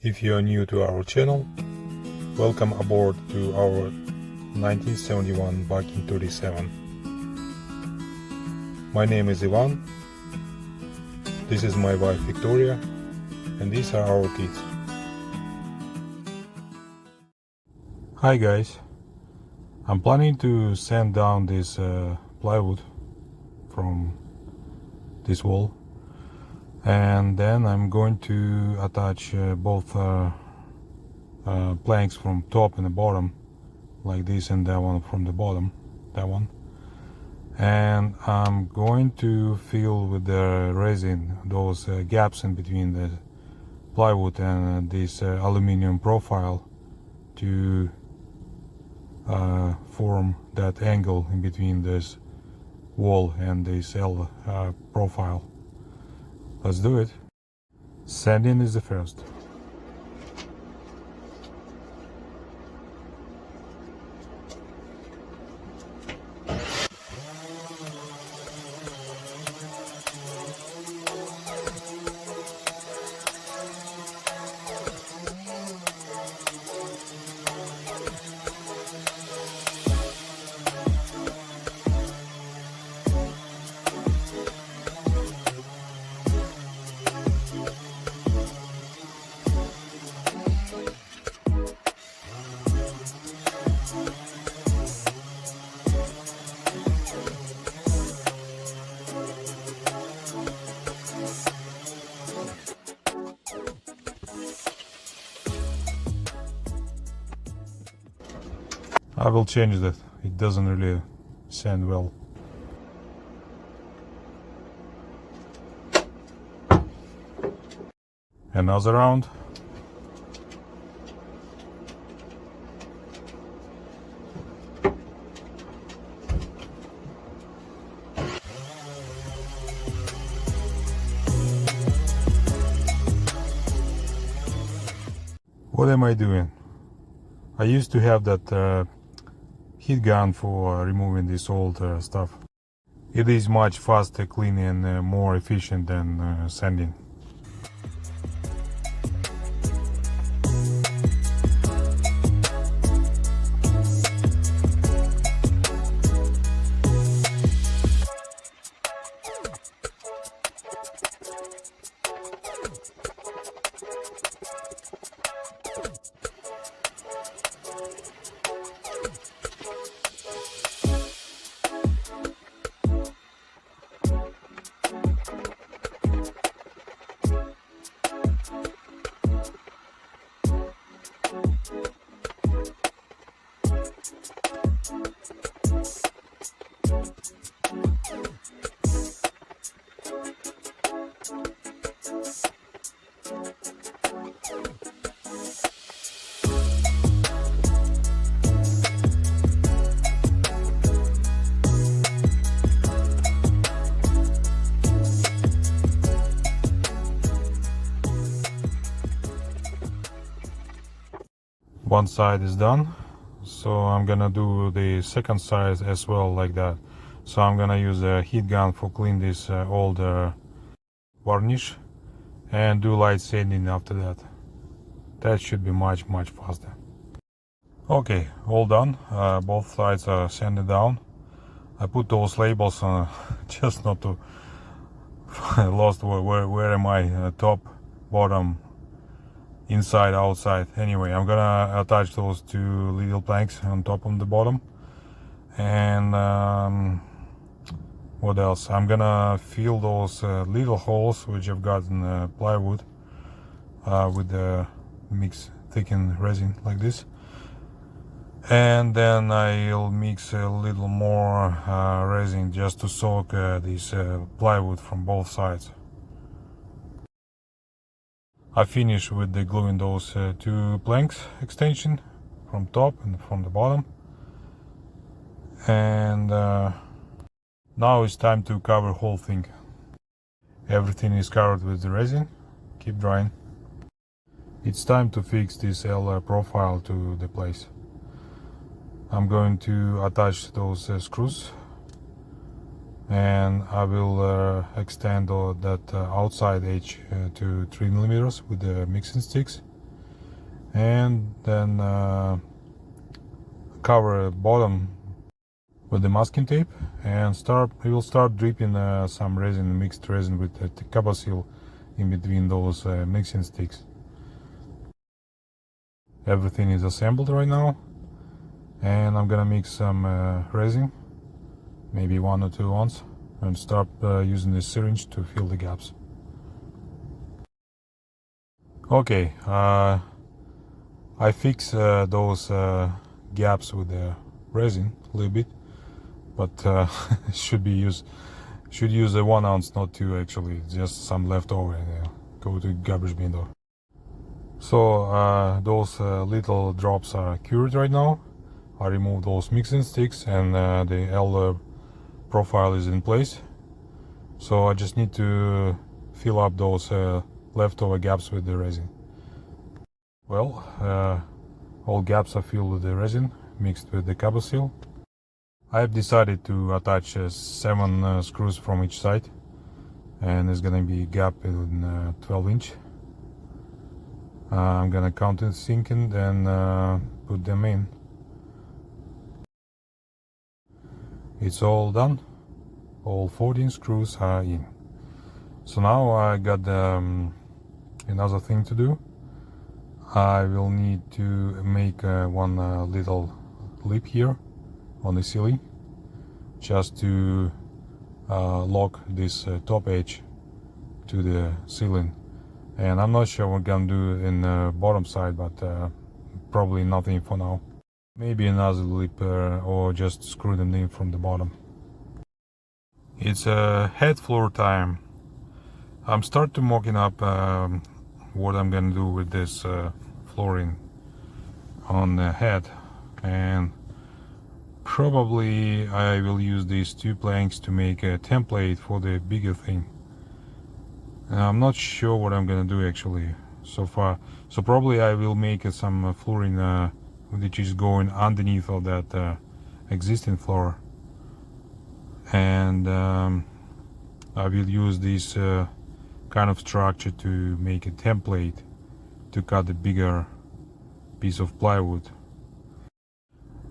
If you are new to our channel, welcome aboard to our 1971 Bakin 37. My name is Ivan, this is my wife Victoria, and these are our kids. Hi guys, I'm planning to sand down this plywood from this wall, and then I'm going to attach both planks from top and the bottom, like this, and that one from the bottom, that one. And I'm going to fill with the resin those gaps in between the plywood and this aluminum profile to form that angle in between this wall and this L profile. Let's do it. Sanding is the first. I will change that, it doesn't really sand well. Another round. What am I doing? I used to have that heat gun for removing this old stuff. It is much faster, cleaner, and more efficient than sanding. One side is done, so I'm gonna do the second side as well, like that. So I'm gonna use a heat gun for clean this old varnish and do light sanding after that. That should be much faster. Okay, all done. Both sides are sanded down. I put those labels on just not to lost where am I, top, bottom, inside, outside. Anyway, I'm gonna attach those two little planks on top and the bottom. And what else? I'm gonna fill those little holes which I've got in plywood with the mix thickened resin like this. And then I'll mix a little more resin just to soak this plywood from both sides. I finish with the gluing those two planks extension from top and from the bottom. And now it's time to cover whole thing. Everything is covered with the resin. Keep drying. It's time to fix this L profile to the place. I'm going to attach those screws, and I will extend that outside edge to 3 millimeters with the mixing sticks. and then cover bottom with the masking tape, and we will start dripping some resin, mixed resin with the copper seal in between those mixing sticks. Everything is assembled right now, and I'm gonna mix some resin, maybe 1 or 2 ounces, and start using this syringe to fill the gaps. Okay, I fix those gaps with the resin a little bit, but should use a 1 ounce, not 2 actually, just some leftover, and go to garbage bin though. So those little drops are cured right now. I remove those mixing sticks, and the L profile is in place. So I just need to fill up those leftover gaps with the resin. Well, all gaps are filled with the resin mixed with the copper seal. I have decided to attach 7 screws from each side, and there's gonna be a gap in 12 inch. I'm gonna countersink it and put them in. It's all done. All 14 screws are in. So now I got another thing to do. I will need to make one little lip here on the ceiling, just to lock this top edge to the ceiling. And I'm not sure what I'm gonna do in the bottom side, but probably nothing for now. Maybe another lip or just screw them in from the bottom. It's head floor time. I'm starting mocking up what I'm gonna do with this flooring on the head, and probably I will use these 2 planks to make a template for the bigger thing. I'm not sure what I'm gonna do actually so far. So probably I will make some flooring which is going underneath of that existing floor, and I will use this kind of structure to make a template to cut a bigger piece of plywood.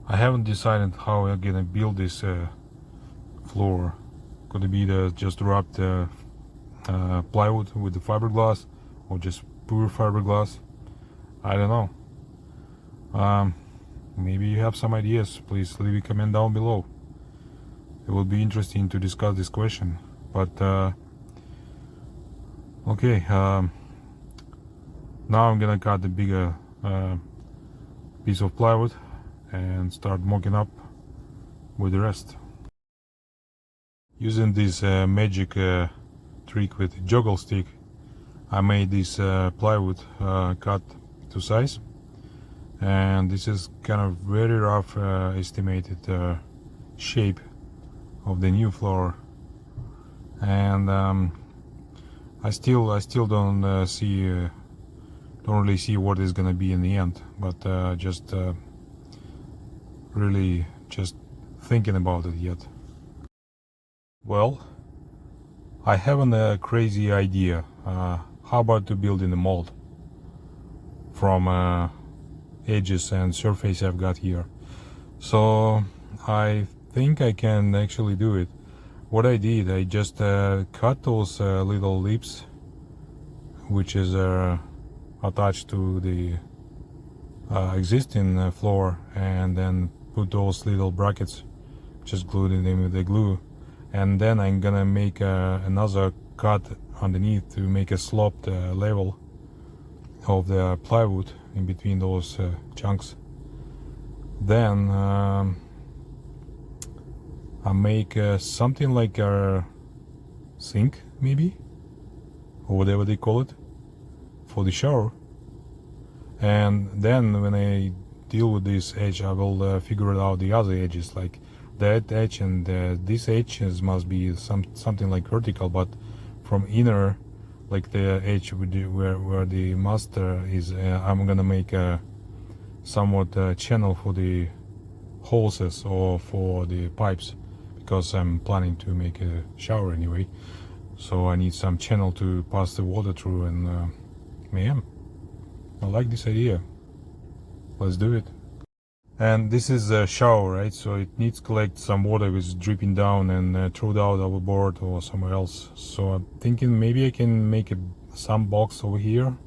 I haven't decided how I'm gonna build this floor. Could it be just wrapped plywood with the fiberglass, or just pure fiberglass? I don't know. Maybe you have some ideas. Please leave a comment down below. It will be interesting to discuss this question. But okay, now I'm gonna cut the bigger piece of plywood and start mocking up with the rest. Using this magic trick with joggle stick, I made this plywood cut to size, and this is kind of very rough estimated shape of the new floor. And I still don't really see what is gonna be in the end, but just really just thinking about it yet. Well, I have a crazy idea. How about to build in a mold from edges and surface I've got here? So I think I can actually do it. What I did, I just cut those little lips, which is attached to the existing floor, and then put those little brackets, just glued them with the glue, and then I'm gonna make another cut underneath to make a sloped level of the plywood in between those chunks. Then I make something like a sink, maybe, or whatever they call it, for the shower. And then when I deal with this edge, I will figure out the other edges, like that edge and this edge must be something like vertical, but from inner, like the edge where the master is, I'm gonna make a somewhat channel for the hoses or for the pipes, because I'm planning to make a shower anyway, so I need some channel to pass the water through. And man, I like this idea. let's do it. And this is a shower, right? So it needs to collect some water which is dripping down and throw it out overboard or somewhere else. So I'm thinking maybe I can make some box over here,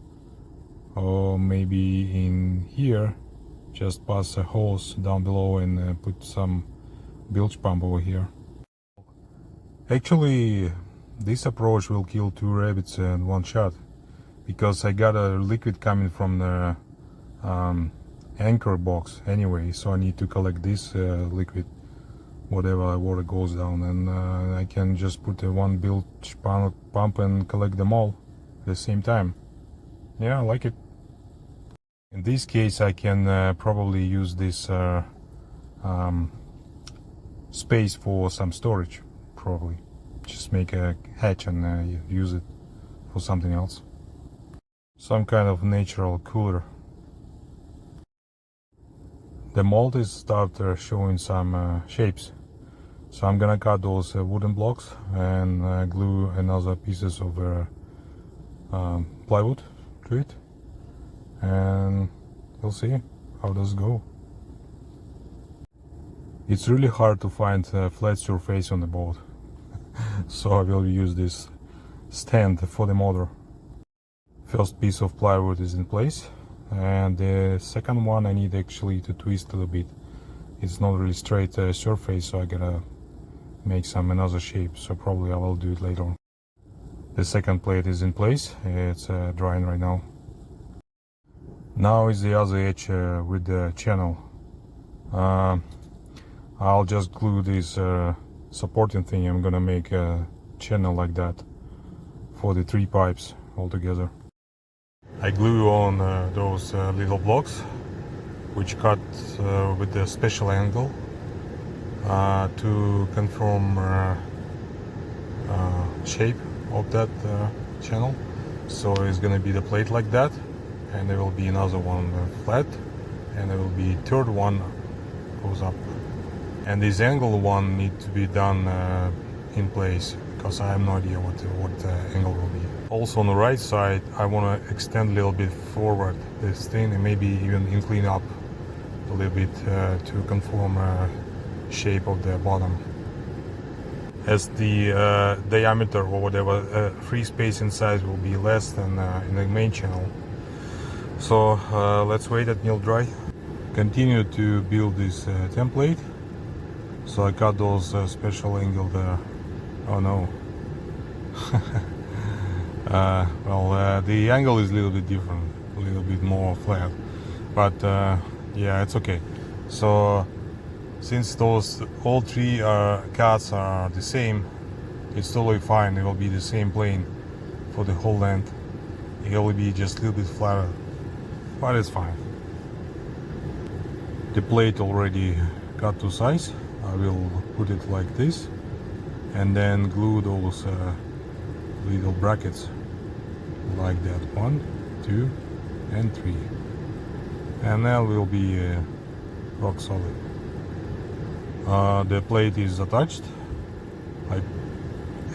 or maybe in here, just pass a hose down below and put some bilge pump over here. Actually, this approach will kill 2 rabbits in one shot, because I got a liquid coming from the anchor box anyway, so I need to collect this liquid whatever water goes down, and I can just put one bilge pump and collect them all at the same time. Yeah, I like it. In this case I can probably use this space for some storage, probably just make a hatch and use it for something else, some kind of natural cooler. The mold is start showing some shapes, so I'm gonna cut those wooden blocks and glue another pieces of plywood to it, and we'll see how does it go. It's really hard to find a flat surface on the boat, so I will use this stand for the motor. First piece of plywood is in place, and the second one I need actually to twist a little bit. It's not really straight surface, so I gotta make some another shape, so probably I will do it later. The second plate is in place, it's drying right now. Now is the other edge with the channel. I'll just glue this supporting thing. I'm gonna make a channel like that for the 3 pipes all together. I glue on those little blocks which cut with a special angle to confirm shape of that channel. So it's gonna be the plate like that, and there will be another one flat, and there will be third one goes up. And this angle one need to be done in place, because I have no idea what the angle will be. Also on the right side I want to extend a little bit forward this thing, and maybe even incline up a little bit to conform shape of the bottom, as the diameter or whatever free space inside will be less than in the main channel. So let's wait until dry. Continue to build this template. So I got those special angle there. Oh no. Well, the angle is a little bit different, a little bit more flat, but yeah, it's okay. So since those all 3 cuts are the same, it's totally fine. It will be the same plane for the whole length. It will be just a little bit flatter, but it's fine. The plate already cut to size. I will put it like this, and then glue those little brackets like that, 1, 2, and 3, and that will be rock solid. The plate is attached. I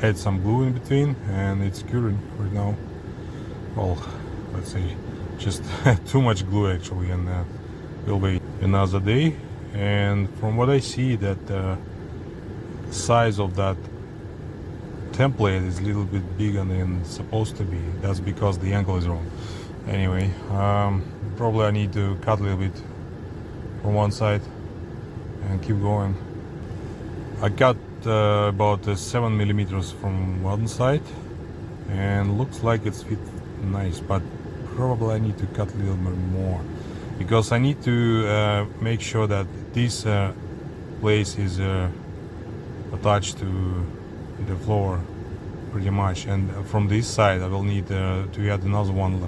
add some glue in between, and it's curing right now. Well, let's say just too much glue actually, and we'll wait another day. And from what I see, that size of that template is a little bit bigger than it's supposed to be. That's because the angle is wrong. Anyway, probably I need to cut a little bit from one side and keep going. I cut about 7 millimeters from one side, and looks like it's fit nice, but probably I need to cut a little bit more, because I need to make sure that this place is attached to the floor pretty much, and from this side I will need to add another one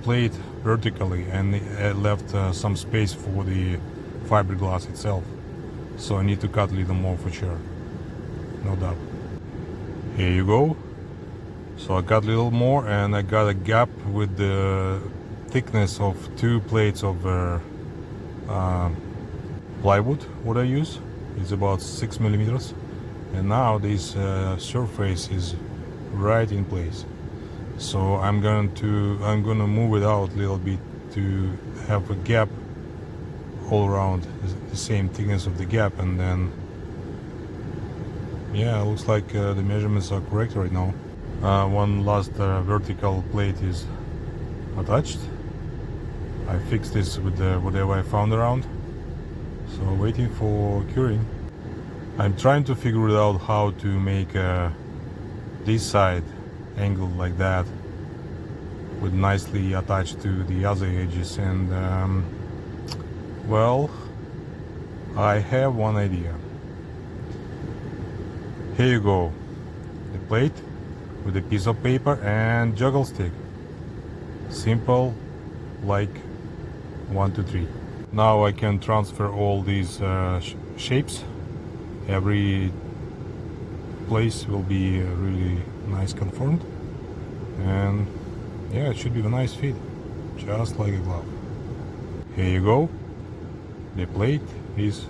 plate vertically, and left some space for the fiberglass itself, so I need to cut a little more for sure, no doubt. Here you go. So I got a little more, and I got a gap with the thickness of 2 plates of plywood. What I use is about 6 millimeters, and now this surface is right in place. So I'm gonna move it out a little bit to have a gap all around, the same thickness of the gap, and then yeah, it looks like the measurements are correct right now. One last vertical plate is attached. I fixed this with whatever I found around, so waiting for curing. I'm trying to figure it out how to make this side angled like that with nicely attached to the other edges, and well, I have one idea. Here you go, the plate with a piece of paper and juggle stick. Simple, like 1, 2, 3. Now I can transfer all these shapes. Every place will be really nice conformed, and yeah, it should be a nice fit, just like a glove. Here you go, the plate is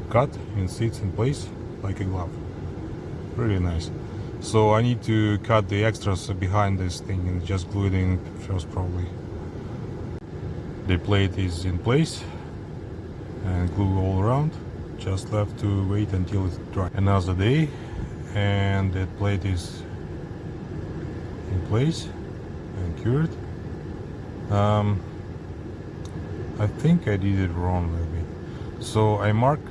cut and sits in place like a glove. Really nice. So I need to cut the extras behind this thing and just glue it in first, probably. The plate is in place and glue all around. Just left to wait until it's dry. Another day, and that plate is in place and cured. I think I did it wrong a little bit. So I marked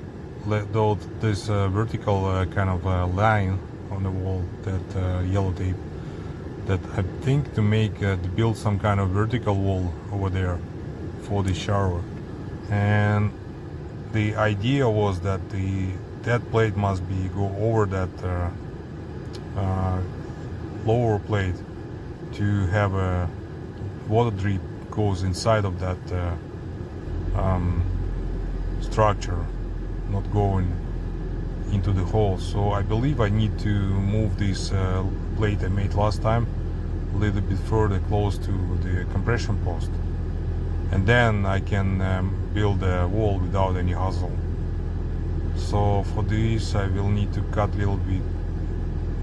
this vertical kind of line on the wall, that yellow tape, that I think to make to build some kind of vertical wall over there for the shower. And the idea was that that plate must go over that lower plate to have a water drip goes inside of that structure, not going into the hole. So I believe I need to move this plate I made last time a little bit further close to the compression post, and then I can build a wall without any hassle. So for this I will need to cut a little bit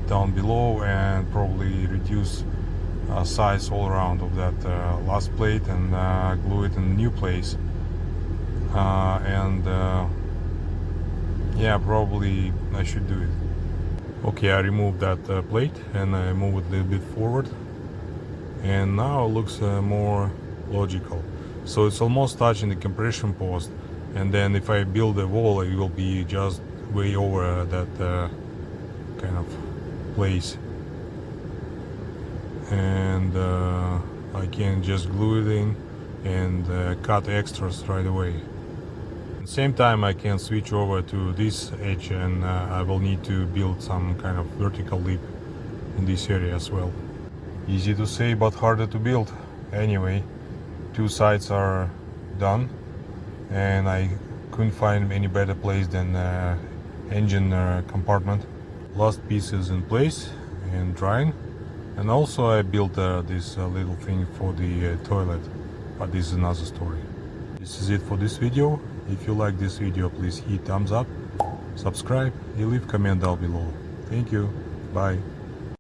down below and probably reduce size all around of that last plate and glue it in a new place. Yeah, probably I should do it. Okay, I removed that plate and I move it a little bit forward, and now it looks more logical. So it's almost touching the compression post, and then if I build a wall, it will be just way over that kind of place, and I can just glue it in and cut extras right away. At the same time I can switch over to this edge, and I will need to build some kind of vertical lip in this area as well. Easy to say but harder to build. Anyway, two sides are done, and I couldn't find any better place than engine compartment. Last piece is in place and drying, and also I built this little thing for the toilet, but this is another story. This is it for this video. If you like this video, please hit thumbs up, subscribe, and leave comment down below. Thank you. Bye.